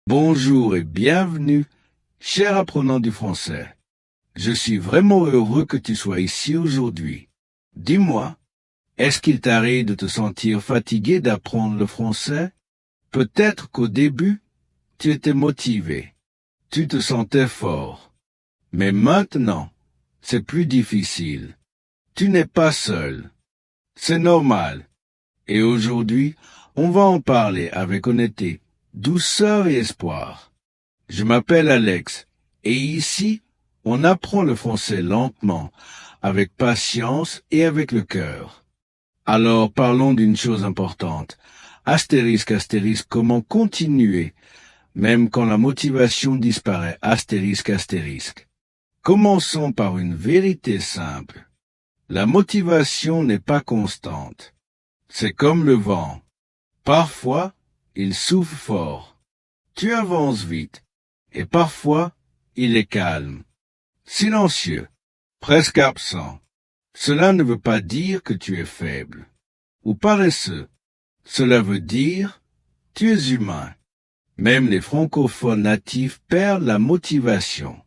Bonjour et bienvenue, cher apprenant du français. Je suis vraiment heureux que tu sois ici aujourd'hui. Dis-moi, est-ce qu'il t'arrive de te sentir fatigué d'apprendre le français? Peut-être qu'au début, tu étais motivé, tu te sentais fort. Mais maintenant, c'est plus difficile. Tu n'es pas seul. C'est normal. Et aujourd'hui, on va en parler avec honnêteté, douceur et espoir. Je m'appelle Alex, et ici, on apprend le français lentement, avec patience et avec le cœur. Alors parlons d'une chose importante. Astérisque, astérisque, comment continuer, même quand la motivation disparaît, astérisque, astérisque. Commençons par une vérité simple. La motivation n'est pas constante. C'est comme le vent. Parfois, il souffle fort. Tu avances vite. Et parfois, il est calme, silencieux, presque absent. Cela ne veut pas dire que tu es faible ou paresseux. Cela veut dire tu es humain. Même les francophones natifs perdent la motivation.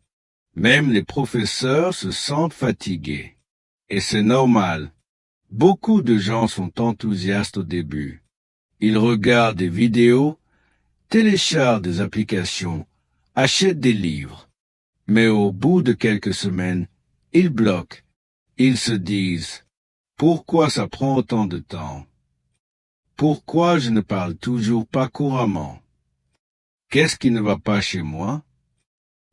Même les professeurs se sentent fatigués. Et c'est normal. Beaucoup de gens sont enthousiastes au début. Ils regardent des vidéos, téléchargent des applications, achètent des livres. Mais au bout de quelques semaines, ils bloquent. Ils se disent, pourquoi ça prend autant de temps? Pourquoi je ne parle toujours pas couramment? Qu'est-ce qui ne va pas chez moi?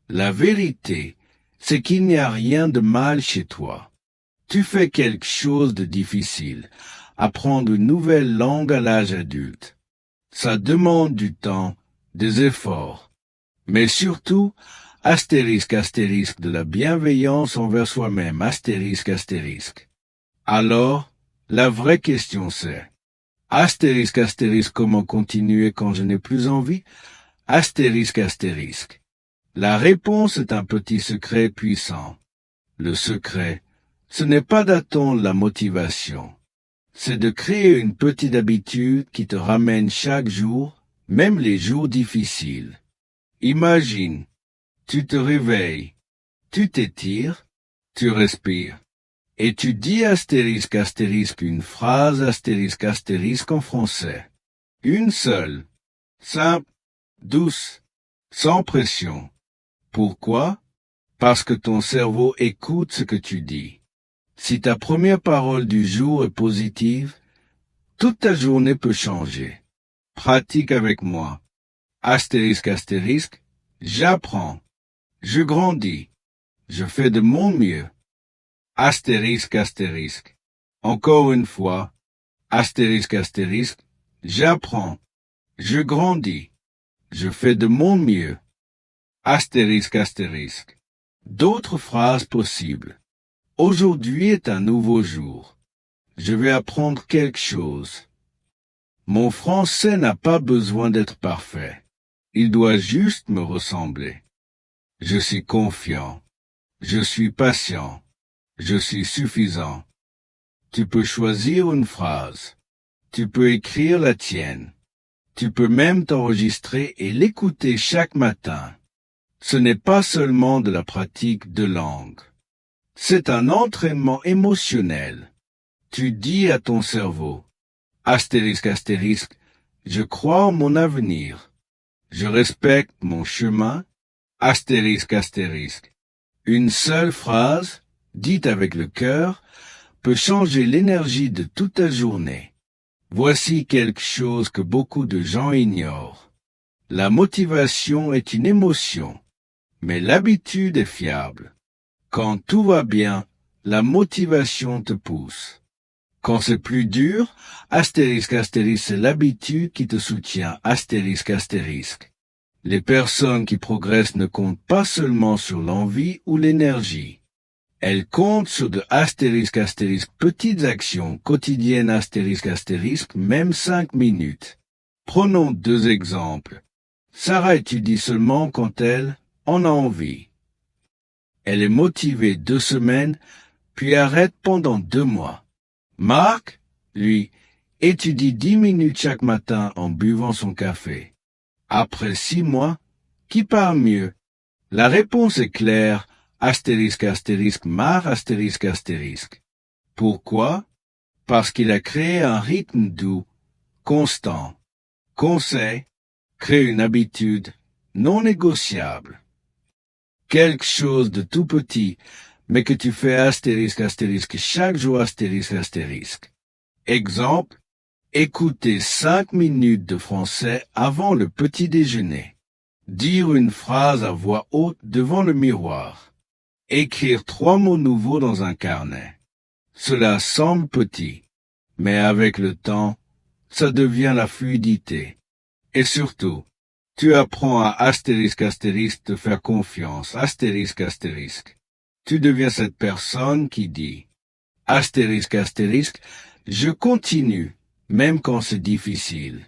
La vérité, c'est qu'il n'y a rien de mal chez toi. Tu fais quelque chose de difficile, apprendre une nouvelle langue à l'âge adulte. Ça demande du temps, des efforts, mais surtout, astérisque, astérisque, de la bienveillance envers soi-même, astérisque, astérisque. Alors, la vraie question c'est, astérisque, astérisque, comment continuer quand je n'ai plus envie? Astérisque, astérisque. La réponse est un petit secret puissant. Le secret, ce n'est pas d'attendre la motivation. C'est de créer une petite habitude qui te ramène chaque jour, même les jours difficiles. Imagine, tu te réveilles, tu t'étires, tu respires, et tu dis astérisque astérisque une phrase astérisque astérisque en français. Une seule, simple, douce, sans pression. Pourquoi? Parce que ton cerveau écoute ce que tu dis. Si ta première parole du jour est positive, toute ta journée peut changer. Pratique avec moi. Astérisque astérisque, j'apprends. Je grandis. Je fais de mon mieux. Astérisque, astérisque. Encore une fois. Astérisque, astérisque. J'apprends. Je grandis. Je fais de mon mieux. Astérisque, astérisque. D'autres phrases possibles. Aujourd'hui est un nouveau jour. Je vais apprendre quelque chose. Mon français n'a pas besoin d'être parfait. Il doit juste me ressembler. Je suis confiant. Je suis patient. Je suis suffisant. Tu peux choisir une phrase. Tu peux écrire la tienne. Tu peux même t'enregistrer et l'écouter chaque matin. Ce n'est pas seulement de la pratique de langue. C'est un entraînement émotionnel. Tu dis à ton cerveau, astérisque, astérisque, je crois en mon avenir. Je respecte mon chemin, astérisque, astérisque. Une seule phrase, dite avec le cœur, peut changer l'énergie de toute ta journée. Voici quelque chose que beaucoup de gens ignorent. La motivation est une émotion, mais l'habitude est fiable. Quand tout va bien, la motivation te pousse. Quand c'est plus dur, astérisque, astérisque, c'est l'habitude qui te soutient, astérisque, astérisque. Les personnes qui progressent ne comptent pas seulement sur l'envie ou l'énergie. Elles comptent sur de astérisque, astérisque, petites actions quotidiennes, astérisque, astérisque, même 5 minutes. Prenons 2 exemples. Sarah étudie seulement quand elle en a envie. Elle est motivée 2 semaines, puis arrête pendant 2 mois. Marc, lui, étudie 10 minutes chaque matin en buvant son café. Après 6 mois, qui parle mieux? La réponse est claire, astérisque astérisque mar astérisque astérisque. Pourquoi? Parce qu'il a créé un rythme doux, constant. Conseil, crée une habitude non négociable. Quelque chose de tout petit, mais que tu fais astérisque astérisque chaque jour astérisque astérisque. Exemple, écouter 5 minutes de français avant le petit déjeuner. Dire une phrase à voix haute devant le miroir. Écrire 3 mots nouveaux dans un carnet. Cela semble petit, mais avec le temps, ça devient la fluidité. Et surtout, tu apprends à astérisque astérisque te faire confiance, astérisque astérisque. Tu deviens cette personne qui dit, astérisque astérisque, je continue, même quand c'est difficile.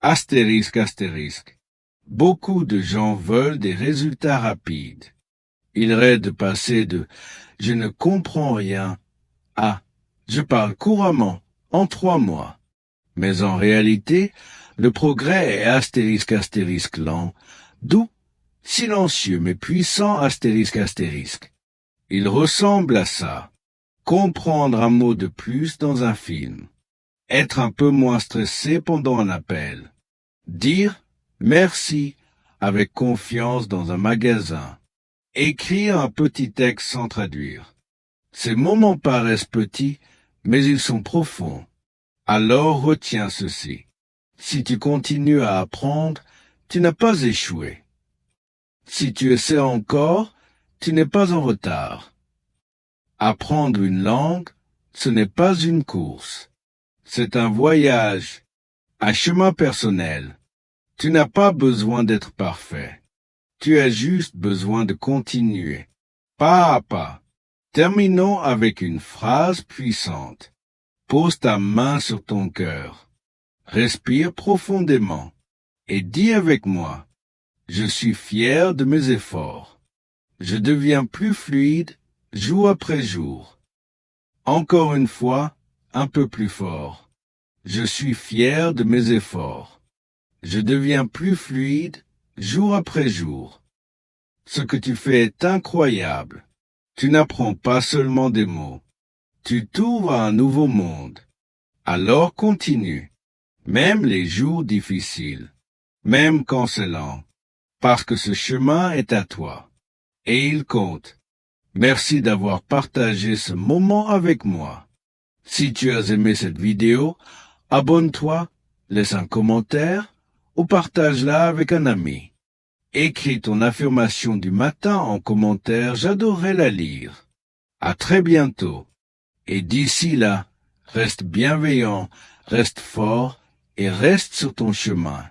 Astérisque astérisque. Beaucoup de gens veulent des résultats rapides. Ils rêvent de passer de « je ne comprends rien » à « je parle couramment en 3 mois ». Mais en réalité, le progrès est astérisque astérisque lent, doux, silencieux mais puissant astérisque astérisque. Il ressemble à ça. Comprendre un mot de plus dans un film. Être un peu moins stressé pendant un appel. Dire merci avec confiance dans un magasin. Écrire un petit texte sans traduire. Ces moments paraissent petits, mais ils sont profonds. Alors retiens ceci. Si tu continues à apprendre, tu n'as pas échoué. Si tu essaies encore, tu n'es pas en retard. Apprendre une langue, ce n'est pas une course. C'est un voyage, un chemin personnel. Tu n'as pas besoin d'être parfait. Tu as juste besoin de continuer, pas à pas. Terminons avec une phrase puissante. Pose ta main sur ton cœur. Respire profondément et dis avec moi, je suis fier de mes efforts. Je deviens plus fluide jour après jour. Encore une fois, un peu plus fort. Je suis fier de mes efforts. Je deviens plus fluide jour après jour. Ce que tu fais est incroyable. Tu n'apprends pas seulement des mots. Tu t'ouvres à un nouveau monde. Alors continue, même les jours difficiles, même quand c'est lent, parce que ce chemin est à toi. Et il compte. Merci d'avoir partagé ce moment avec moi. Si tu as aimé cette vidéo, abonne-toi, laisse un commentaire ou partage-la avec un ami. Écris ton affirmation du matin en commentaire, j'adorerais la lire. À très bientôt. Et d'ici là, reste bienveillant, reste fort et reste sur ton chemin.